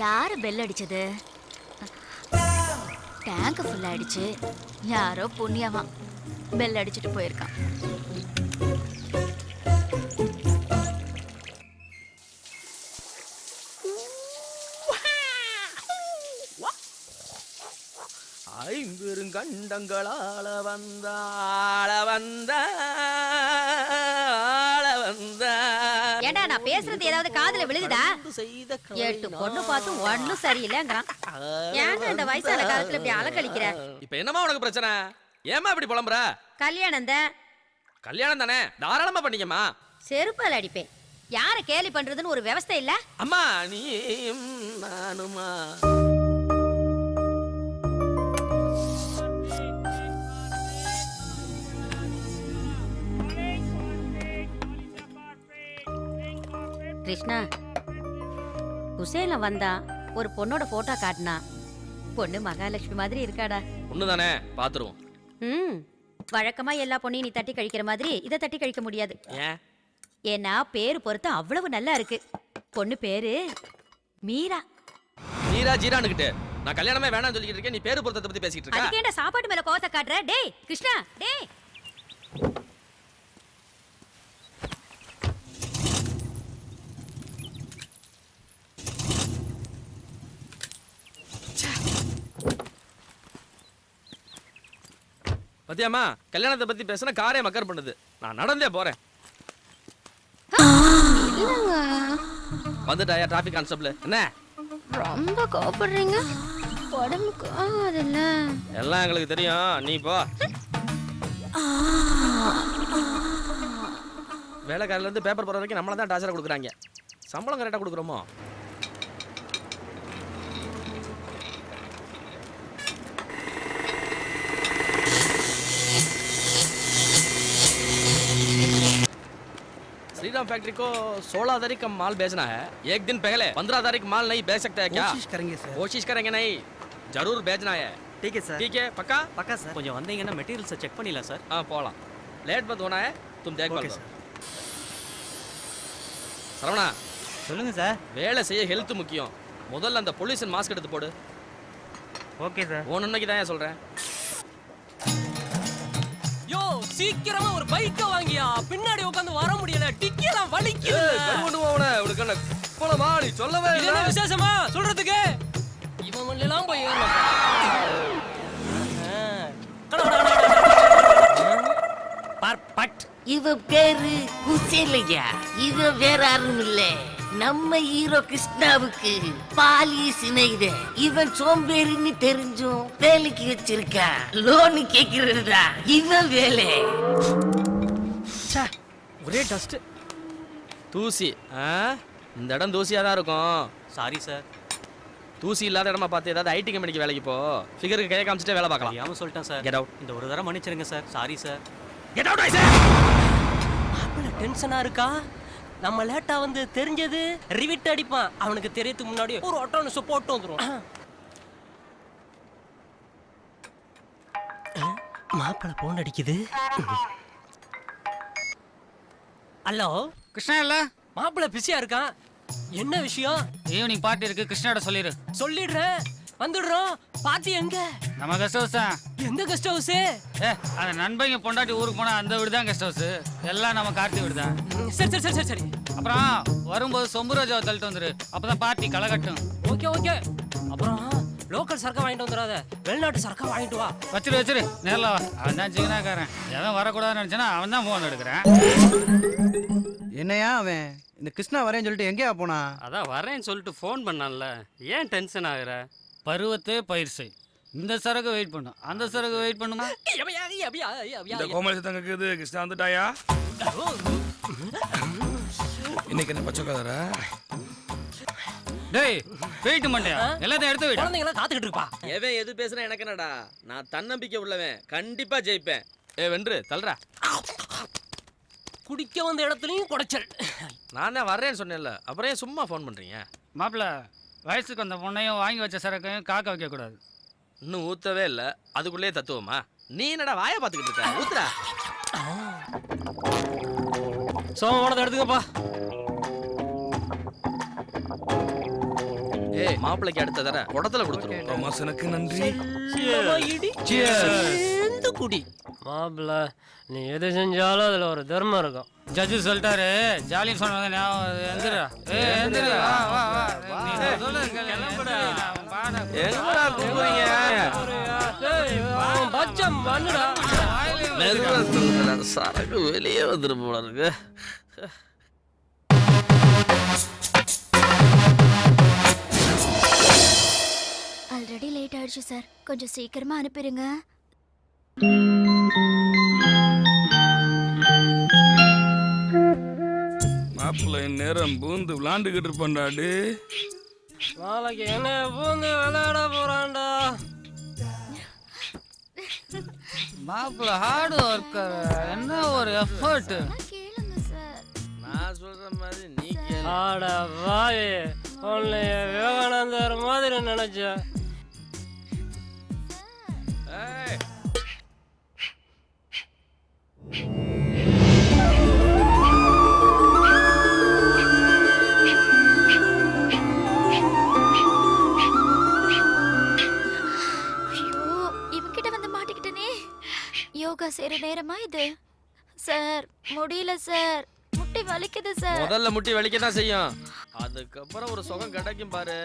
யாரு பெல் அடிச்சது? Tank full ஆயிடுச்சு. யாரோ புண்ணியமா பெல் அடிச்சுட்டு போயிருக்கான். ஐம்பெருங்கண்டங்களால வந்த ஏண்டா நான் பேசுறது ஏதாவது காதுல விழுகுதா? எட்டு பொண்ணு பார்த்து ஒண்ணும் சரியில்லைங்கிறான். ஏன்டா இந்த வயசான காலத்துல இப்படி அலக்கழிக்கிற? இப்ப என்னமா உனக்கு பிரச்சனை? ஏமா இப்படி புலம்புற? கல்யாணம் தான். கல்யாணம் தானே, தாராளமா பண்ணிக்கமா. செருப்பால் அடிப்பேன். யார கேலி பண்றதுன்னு ஒரு விவசாய இல்ல. அம்மா நீ நானுமா கிருஷ்ணா, குசேல வந்தா ஒரு பொண்ணோட போட்டோ காட்டினா. பொண்ணு மகாலட்சுமி மாதிரி இருக்காடா. ஒண்ணுதானே, பாத்துருவோம். வழக்கமா எல்லா பொண்ணையும் நீ தட்டி கழிக்கிற மாதிரி இதை தட்டி கழிக்க முடியாது. ஏன்னா பேரு பொறுத்து அவ்வளவு நல்லா இருக்கு. பொண்ணு பேரு மீரா. மீரா ஜீரானுகிட்ட நான் கல்யாணமே வேணாம்னு சொல்லிட்டு இருக்கேன். நீ பேரு பொருத்தத்தை பத்தி பேசிட்டு இருக்க. அதுக்கேண்டா சாப்பாட்டு மேல கோவத்தை காட்டுற? டேய் கிருஷ்ணா, டேய். பத்தியாமா, கல்யாணத்தை பத்தி பேசினா காரே மக்கர் பண்ணுது. நான் நடந்தே போறேன். வந்துட்டாயா டிராபிக் கான்ஸ்டபிள்? என்ன ரொம்ப கோபப்படுறீங்க? உடம்புக்கு ஆகாதுல்ல. எல்லாம் எங்களுக்கு தெரியும், நீ போ. வேலைக்காரில இருந்து பேப்பர் போற வரைக்கும் நம்மள தான் டார்ச்சர் கொடுக்குறாங்க. சம்பளம் கரெக்டா கொடுக்குறோமோ? श्रीराम फैक्ट्री को 16 तारीख का माल बेचना है. एक दिन पहले 15 तारीख माल नहीं बेच सकते हैं क्या? कोशिश करेंगे सर. कोशिश करेंगे नहीं, जरूर बेचना है. ठीक है सर. ठीक है, पक्का? पक्का सर. கொஞ்சம் வந்தீங்கன்னா மெட்டீரியல்ஸ் செக் பண்ணிடலாம் சார். हाँ போலாம். लेट मत होना है, तुम देख ஓகே लो. சார். சரவணா, சொல்லுங்க சார். வேலை செய்ய ஹெல்த் முக்கியம். முதல்ல அந்த பொல்யூஷன் மாஸ்க் எடுத்து போடு. Okay sir. ஒன்னுக்கு தான் சொல்றேன். யோ சீக்கிரமா ஒரு பைக்க வாங்கியா, பின்னாடி உட்கார்ந்து வர முடியல, டிக்கி எல்லாம் வலிக்குது. கொண்டு போவனே உனக்கு போலமா நீ சொல்லவே இது இல்ல. என்ன விசேஷமா சொல்றதுக்கு? இவன் மண்ணெல்லாம் போய் பர்ஃபெக்ட். இவ பேரு குசேலையா. இவ வேற யாரும் இல்ல, நம்ம ஹீரோ கிருஷ்ணாவுக்கு பாலிய சிநேகித. இவன் சோம்பேறின்னு தெரிஞ்சும் வேலைக்கு வச்சிருக்கா. லோனு கேக்குறதுடா இவன் வேலை. ஒரே டஸ்ட் தூசி. இந்த இடம் தூசியா தான் இருக்கும். Sorry sir. தூசி இல்லாத இடமா பார்த்து ஏதாவது ஐடி கம்பெனிக்கு வேலைக்கு போ. ஃபிகருக்கு கையை காமிச்சிட்டே வேலை பார்க்கலாம். தெரியாம சொல்லிட்டேன் சார். Get out. இந்த ஒரு தடவை மன்னிச்சிருங்க sir. Sorry sir. Get out I say. மாப்பிள்ள டென்ஷனா இருக்கா? நம்ம லேட்டா வந்து தெரிஞ்சது ரிவிட் அடிப்பான். அவனுக்கு தெரியறதுக்கு முன்னாடி ஒரு ஆட்டோனஸ் போட்டு வந்துரும். மாப்பிள்ள போன் அடிக்குது. ஹலோ கிருஷ்ணா இல்ல? மாப்பிள்ள பிஸியா இருக்கான். என்ன விஷயம்? ஈவினிங் பார்ட்டி இருக்கு, கிருஷ்ணாட சொல்லிரு. சொல்லிடுறேன், வந்துடுறோம். பார்ட்டி எங்க? நம்ம கெஸ்ட் ஹவுஸ் தான். எந்த கெஸ்ட் ஹவுஸ்? அந்த நண்பங்க பொண்டாட்டி ஊருக்கு போனா அந்த வீடு தான் கெஸ்ட் ஹவுஸ். எல்லாம் நம்ம கார்த்தி வீடு தான். சரி சரி சரி சரி சரி. அப்புறம் வரும்போது சொம்பு ரோஜாவை தள்ளிட்டு வந்துரு, அப்பதான் பார்ட்டி களை கட்டும். Okay okay. அப்புறம் லோக்கல் சரக்கா வாங்கிட்டு வந்துடாத, வெளிநாட்டு சரக்கா வாங்கிட்டு வா. வச்சிரு நேரில் வா. அவன் தான் சிக்கனாக்காரன். எதுவும் வரக்கூடாதுன்னு நினைச்சேன்னா அவன் தான் போன் எடுக்கிறேன். என்னையா அவன் இந்த கிருஷ்ணா வரேன்னு சொல்லிட்டு எங்கேயா போனா? அதான் வரேன்னு சொல்லிட்டு ஃபோன் பண்ணான்ல, ஏன் டென்ஷன் ஆகுற? பருவத்தே பயிர் செய். இந்த சரக்கு வெயிட் பண்ணும், அந்த சரக்கு வெயிட் பண்ணுமா? இந்த கோமலி தங்க இருக்குது. கிருஷ்ணா வந்துட்டாயா? இன்னைக்கு என்ன பச்சைக்காதரா? டேய் வெயிட் பண்ணியா? எல்லாத்தையும் எடுத்து வெயிட். குழந்தைங்களா காத்துக்கிட்டு இருப்பா. எவன் எது பேசுனா எனக்கு என்னடா? நான் தன்னம்பிக்கை உள்ளவன், கண்டிப்பா ஜெயிப்பேன். வென்று தல்றா. குடிக்க வந்த இடத்துலயும் குடைச்சல். நான் தான் வர்றேன்னு சொன்னேன்ல, அப்புறம் ஏன் சும்மா ஃபோன் பண்றீங்க? மாப்பிள்ள, வயசுக்கு அந்த பொண்ணையும் வாங்கி வச்ச சரக்கையும் காக்க வைக்க கூடாது. இன்னும் ஊத்தவே இல்ல, அதுக்குள்ளே தத்துவமா? நீ என்னடா வாயை பார்த்துக்கிட்டு இருக்க? ஊத்துறா. சோமோட எடுத்துக்கப்பா. மாப்பிள்ளைக்கு அடுத்த தர குடத்துல கொடுத்துருவோம். ப்ரமோஷனுக்கு நன்றி. சேர்ந்து குடி. மாப்பிள்ள நீ எது செஞ்சாலும் அதுல ஒரு தர்மம் இருக்கும். ஜட்ஜு சொல்லிட்டாரு ஜாலின்னு சொன்ன ஞாபகம் எந்திரா. எந்திரா, வா வா வா. நீ சொல்லு, கிளம்புடா. எங்கடா கூப்பிடுறீங்க? பச்சம் பண்ணுடா. மெதுவா சொல்லுங்கடா, சரக்கு வெளியே வந்துடும் போல இருக்கு. ஆல்ரெடி லேட் ஆயிடுச்சு சார், கொஞ்சம் சீக்கிரமா அனுப்பிடுங்க. மாப்பிள்ளை நேரம் பூந்து விளாண்டுகிட்டு இருப்பான்டாடு. நாளைக்கு என்ன பூந்து விளையாட போறான்டா. மாப்பிள்ள ஹார்ட் ஒர்க்கர், என்ன ஒரு எஃபர்ட். கேளுங்க சார். நான் சொல்ற மாதிரி நீ கேளு. ஆட வாயே, உன்னை விவேகானந்தர் மாதிரி நினைச்சேன். ஏய், ஐயோ, இவங்கிட்ட வந்து மாட்டிக்கிட்டனே. யோகா செய்யற நேரமா இது? சார் முடியல சார், முட்டி வலிக்குது சார். முதல்ல முட்டி வலிக்க தான் செய்யும், அதுக்கப்புறம் ஒரு சுகம் கிடைக்கும் பாரு.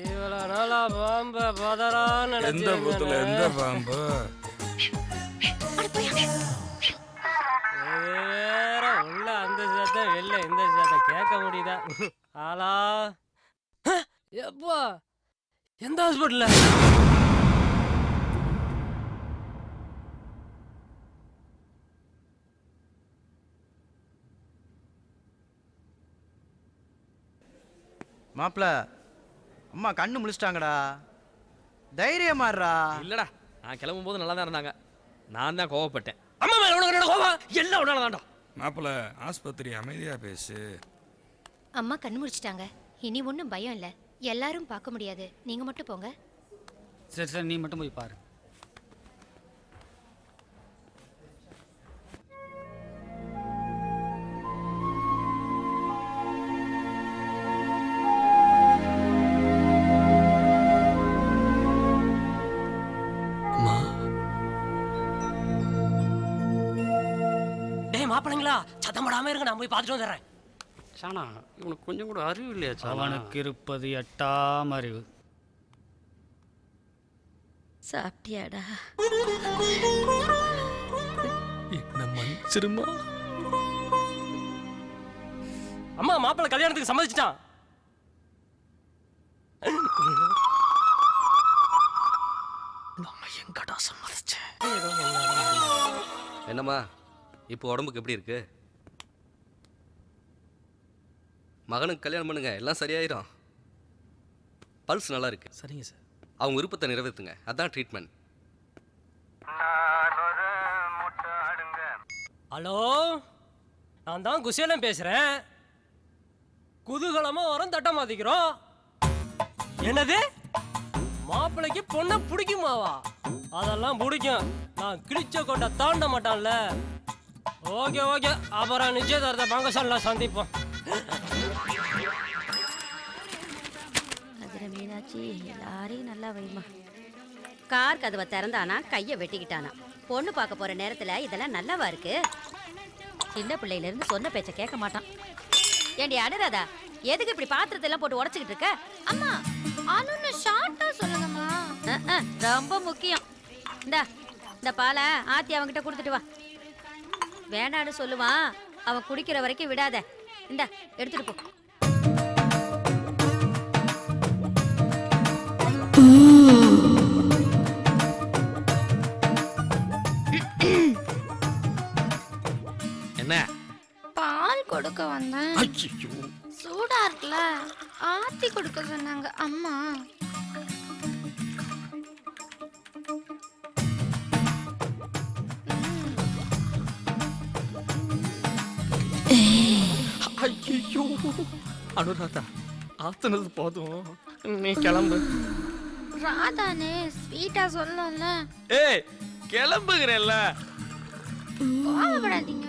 இவ்வளவு நாளா பாம்ப பதறான்னு எந்த பூத்துல எந்த பாம்பு? வேற உள்ள அந்த சத்தம் வெளில இந்த சத்தம் கேட்க முடியுதா? ஆளா எப்பா எந்த ஹாஸ்பிட்டல்ல? மாப்பிள அம்மா கண்ணு முழிச்சிட்டாங்கடா, தைரியமாடுறா. இல்லடா, நான் கிளம்பும் போது நல்லா தான் இருந்தாங்க, நான் தான் கோவப்பட்டேன். அம்மா மேல உனக்கு என்ன கோவம்? எல்லாம் உடனே தான்டா. மாப்பிள்ளை ஆஸ்பத்திரி அமைதியா பேசு. அம்மா கண்ணு முடிச்சிட்டாங்க, இனி ஒன்றும் பயம் இல்லை. எல்லாரும் பார்க்க முடியாது, நீங்க மட்டும் போங்க. சரி சரி, நீ மட்டும் போய் பாரு. டேய் மாப்பிளைங்களா, சத்தம் போடாம இருங்க, நான் போய் பார்த்துட்டு வந்துடுறேன். சானா இவனுக்கு கொஞ்சம் கூட அறிவு இல்லையா சானா? அவனுக்கு இருப்பது 8ஆம் அறிவு. சாப்பிட்டியாடா? என்ன மன்னிச்சிருமா? அம்மா மாப்பிள்ளை கல்யாணத்துக்கு சம்மதிச்சிட்டான். நம்ம எங்கடா சம்மதிச்சேன்? என்னம்மா இப்போ உடம்புக்கு எப்படி இருக்கு? மகனுக்கு கல்யாணம் பண்ணுங்க, எல்லாம் சரியாயிரும். பல்ஸ் நல்லா இருக்கு. சரிங்க சார். அவங்க விருப்பத்தை நிறைவேற்றுங்க, அதான் ட்ரீட்மெண்ட். ஹலோ, நான் தான் குசேலம் பேசுறேன். குதூகலமா வரோம், தட்ட மாத்திக்கிறோம். என்னது மாப்பிள்ளைக்கு பொண்ணை பிடிக்குமாவா? அதெல்லாம் பிடிக்கும், நான் கிழிச்ச கொண்ட தாண்ட மாட்டான்ல. ஓகே ஓகே, அப்புறம் நிச்சயதார்த்த பங்கசாலில் சந்திப்போம். அதிர மீனாட்சி, எல்லாரையும் நல்லா வைமா. கார் கதவை திறந்தானா கையை வெட்டிக்கிட்டானா. பொண்ணு பார்க்க போற நேரத்துல இதெல்லாம் நல்லாவா இருக்கு? சின்ன பிள்ளையில இருந்து சொன்ன பேச்ச கேட்க மாட்டான். ஏண்டி அனுராதா, எதுக்கு இப்படி பாத்திரத்தை எல்லாம் போட்டு உடைச்சுக்கிட்டு இருக்க? அம்மா அனுன்னு ஷார்ட்டா சொல்லுங்கம்மா. ரொம்ப முக்கியம். இந்த பாலை ஆத்தி அவன்கிட்ட கொடுத்துட்டு வா. வேண்டான்னு சொல்லுவான், அவன் குடிக்கிற வரைக்கும் விடாத. இந்த எடுத்துட்டு போ. என்ன? பால் கொடுக்க வந்தேன். சூடா இருக்குல்ல, ஆத்தி கொடுக்க சொன்னாங்க அம்மா. ஐயோ அனுராதா, ஆத்துனது போதும், நீ கிளம்பு. ராதானே ஸ்வீட்டா சொல்லல. ஏய் கிளம்புகிறேன்ல. கோவப்படாதீங்க.